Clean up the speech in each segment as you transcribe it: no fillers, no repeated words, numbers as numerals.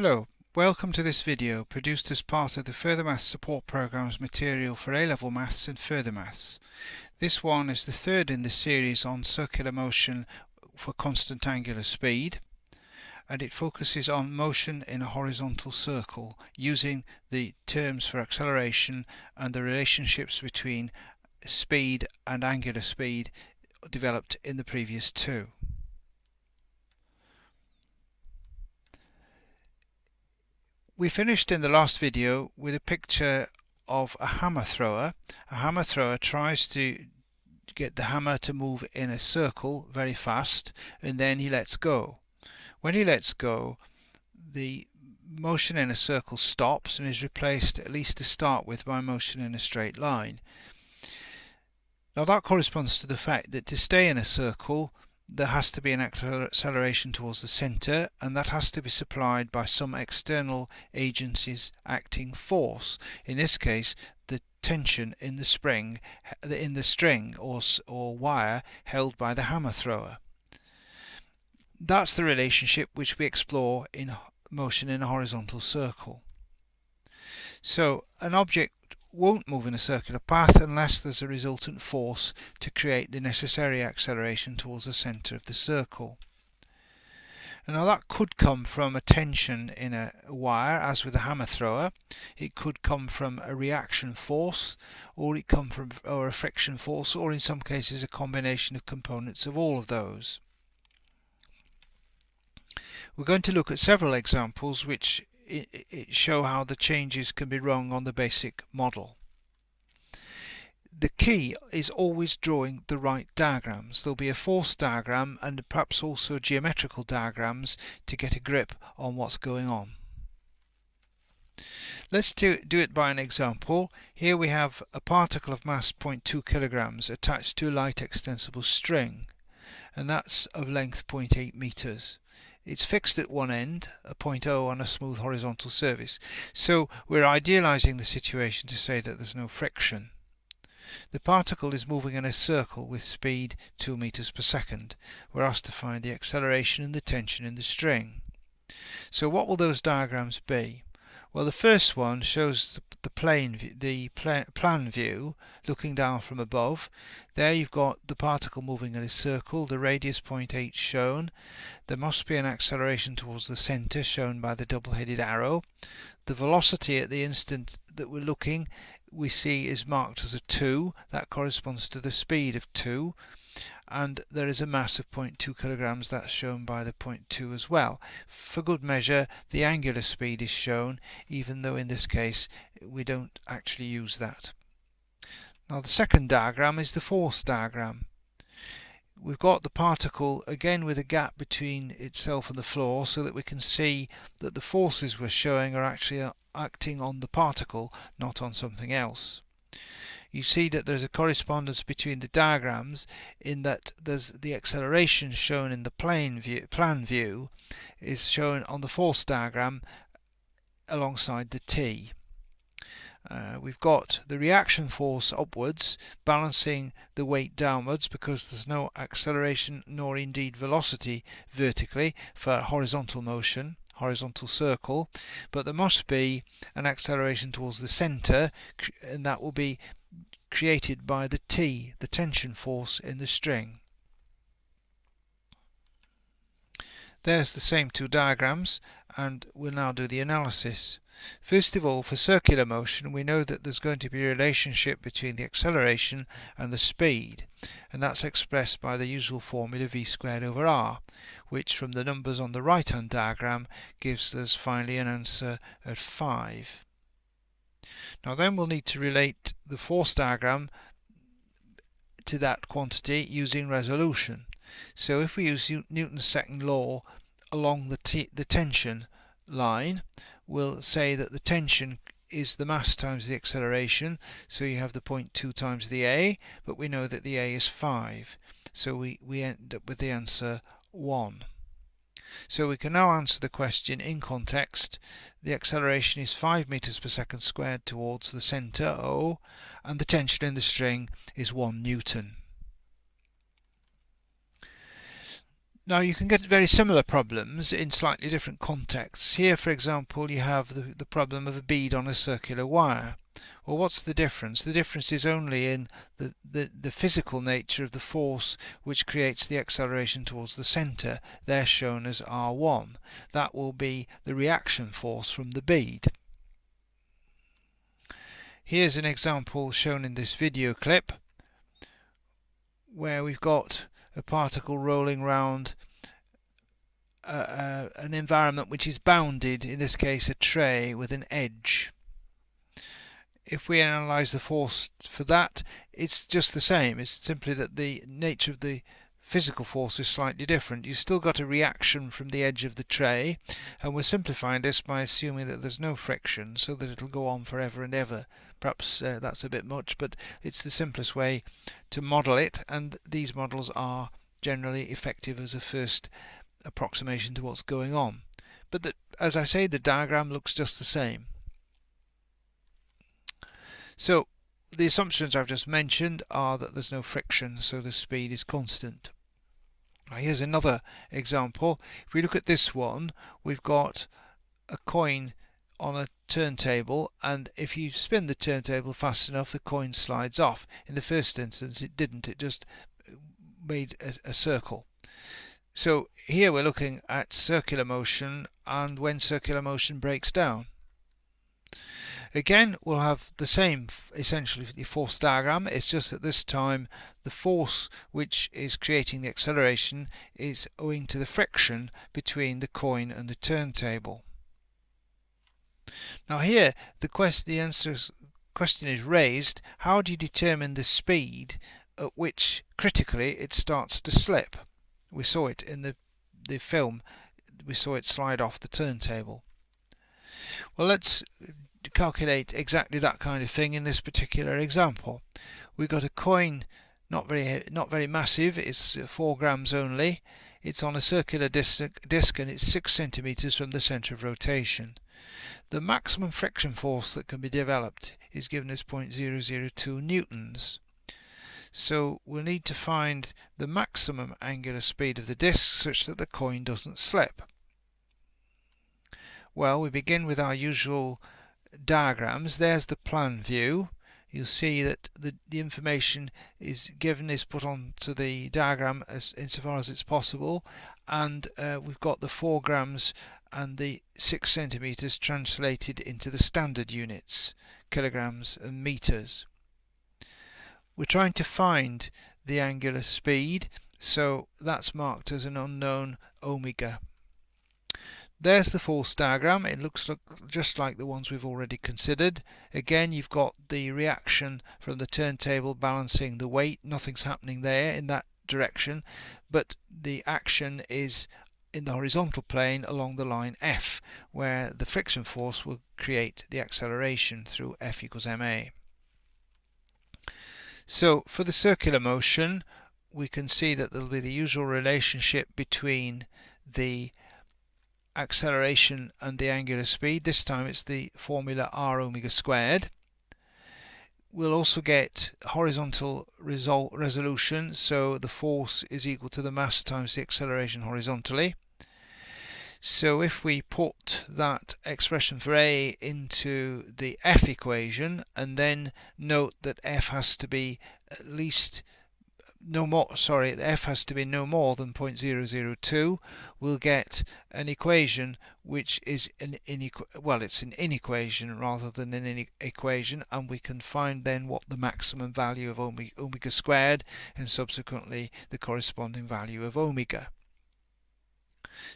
Hello, welcome to this video produced as part of the Further Maths Support Programme's material for A-Level Maths and Further Maths. This one is the third in the series on circular motion for constant angular speed, and it focuses on motion in a horizontal circle using the terms for acceleration and the relationships between speed and angular speed developed in the previous two. We finished in the last video with a picture of a hammer thrower. A hammer thrower tries to get the hammer to move in a circle very fast, and then he lets go. When he lets go, the motion in a circle stops and is replaced, at least to start with, by motion in a straight line. Now that corresponds to the fact that to stay in a circle there has to be an acceleration towards the centre, and that has to be supplied by some external agency's acting force. In this case, the tension in the string or wire held by the hammer thrower. That's the relationship which we explore in motion in a horizontal circle. So an object won't move in a circular path unless there's a resultant force to create the necessary acceleration towards the centre of the circle. And now that could come from a tension in a wire, as with a hammer thrower. It could come from a reaction force, or it come from a friction force, or in some cases a combination of components of all of those. We're going to look at several examples which show how the changes can be rung on the basic model. The key is always drawing the right diagrams. There'll be a force diagram and perhaps also geometrical diagrams to get a grip on what's going on. Let's do it by an example. Here we have a particle of mass 0.2 kilograms attached to a light extensible string, and that's of length 0.8 meters. It's fixed at one end, a point O, on a smooth horizontal surface. So we're idealizing the situation to say that there's no friction. The particle is moving in a circle with speed 2 meters per second. We're asked to find the acceleration and the tension in the string. So what will those diagrams be? Well, the first one shows the plan view looking down from above. There you've got the particle moving in a circle, the radius 0.8 shown. There must be an acceleration towards the centre shown by the double-headed arrow. The velocity at the instant that we're looking we see is marked as a 2. That corresponds to the speed of 2. And there is a mass of 0.2 kilograms, that's shown by the 0.2 as well. For good measure, the angular speed is shown, even though in this case we don't actually use that. Now the second diagram is the force diagram. We've got the particle again with a gap between itself and the floor, so that we can see that the forces we're showing are actually acting on the particle, not on something else. You see that there's a correspondence between the diagrams in that there's the acceleration shown in the plan view is shown on the force diagram alongside the t. We've got the reaction force upwards balancing the weight downwards, because there's no acceleration nor indeed velocity vertically for horizontal motion, horizontal circle, but there must be an acceleration towards the centre, and that will be created by the T, the tension force in the string. There's the same two diagrams, and we'll now do the analysis. First of all, for circular motion, we know that there's going to be a relationship between the acceleration and the speed, and that's expressed by the usual formula v squared over r, which from the numbers on the right hand diagram gives us finally an answer at 5. Now then we'll need to relate the force diagram to that quantity using resolution. So if we use Newton's second law along the tension line, we'll say that the tension is the mass times the acceleration, so you have the 0.2 times the a, but we know that the a is 5, so we end up with the answer 1. So we can now answer the question in context. The acceleration is 5 meters per second squared towards the centre O, and the tension in the string is 1 Newton. Now you can get very similar problems in slightly different contexts. Here, for example, you have the problem of a bead on a circular wire. Well, what's the difference? The difference is only in the physical nature of the force which creates the acceleration towards the centre. They're shown as R1. That will be the reaction force from the bead. Here's an example shown in this video clip where we've got a particle rolling round an environment which is bounded, in this case a tray with an edge. If we analyse the force for that, it's just the same. It's simply that the nature of the physical force is slightly different. You've still got a reaction from the edge of the tray, and we're simplifying this by assuming that there's no friction, so that it'll go on forever and ever. Perhaps that's a bit much, but it's the simplest way to model it, and these models are generally effective as a first approximation to what's going on. But as I say, the diagram looks just the same. So the assumptions I've just mentioned are that there's no friction, so the speed is constant. Now here's another example. If we look at this one, we've got a coin on a turntable, and if you spin the turntable fast enough, the coin slides off. In the first instance it didn't, it just made a circle. So here we're looking at circular motion, and when circular motion breaks down. Again, we'll have the same essentially force diagram. It's just that this time the force which is creating the acceleration is owing to the friction between the coin and the turntable. Now here the question is raised: how do you determine the speed at which critically it starts to slip? We saw it in the film. We saw it slide off the turntable. Well, let's calculate exactly that kind of thing in this particular example. We've got a coin, not very massive. It's 4 grams only. It's on a circular disc and it's 6 centimeters from the center of rotation. The maximum friction force that can be developed is given as 0.002 newtons. So we'll need to find the maximum angular speed of the disc such that the coin doesn't slip. Well, we begin with our usual diagrams. There's the plan view. You'll see that the information is put onto the diagram insofar as it's possible, and we've got the 4 grams and the 6 centimeters translated into the standard units, kilograms and meters. We're trying to find the angular speed, so that's marked as an unknown omega. There's the force diagram. It looks just like the ones we've already considered. Again, you've got the reaction from the turntable balancing the weight. Nothing's happening there in that direction, but the action is in the horizontal plane along the line F, where the friction force will create the acceleration through F equals ma. So for the circular motion, we can see that there will be the usual relationship between the acceleration and the angular speed. This time it's the formula r omega squared. We'll also get horizontal resolution, so the force is equal to the mass times the acceleration horizontally. So if we put that expression for A into the F equation, and then note that F has to be at least F has to be no more than 0.002, we'll get an equation which is it's an inequation rather than an equation, and we can find then what the maximum value of omega squared and subsequently the corresponding value of omega.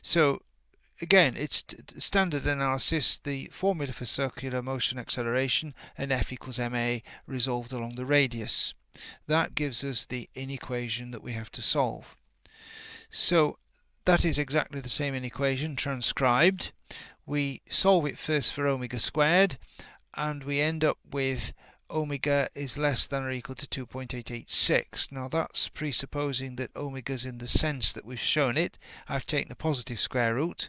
So again, it's standard analysis, the formula for circular motion acceleration, and F equals ma resolved along the radius. That gives us the inequation that we have to solve. So that is exactly the same inequation transcribed. We solve it first for omega squared, and we end up with omega is less than or equal to 2.886. Now that's presupposing that omega is in the sense that we've shown it. I've taken the positive square root.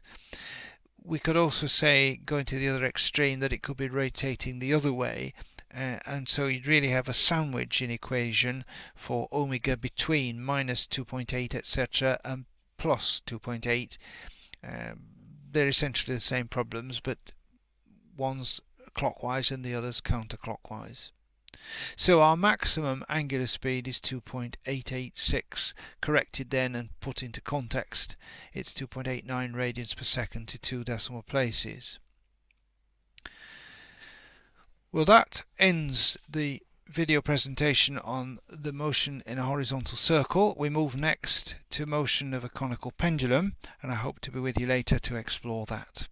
We could also say, going to the other extreme, that it could be rotating the other way, and so you'd really have a sandwich in equation for omega between minus 2.8 etc. and plus 2.8. They're essentially the same problems, but one's clockwise and the other's counterclockwise. So our maximum angular speed is 2.886. Corrected then and put into context, it's 2.89 radians per second to 2 decimal places. Well, that ends the video presentation on the motion in a horizontal circle. We move next to motion of a conical pendulum, and I hope to be with you later to explore that.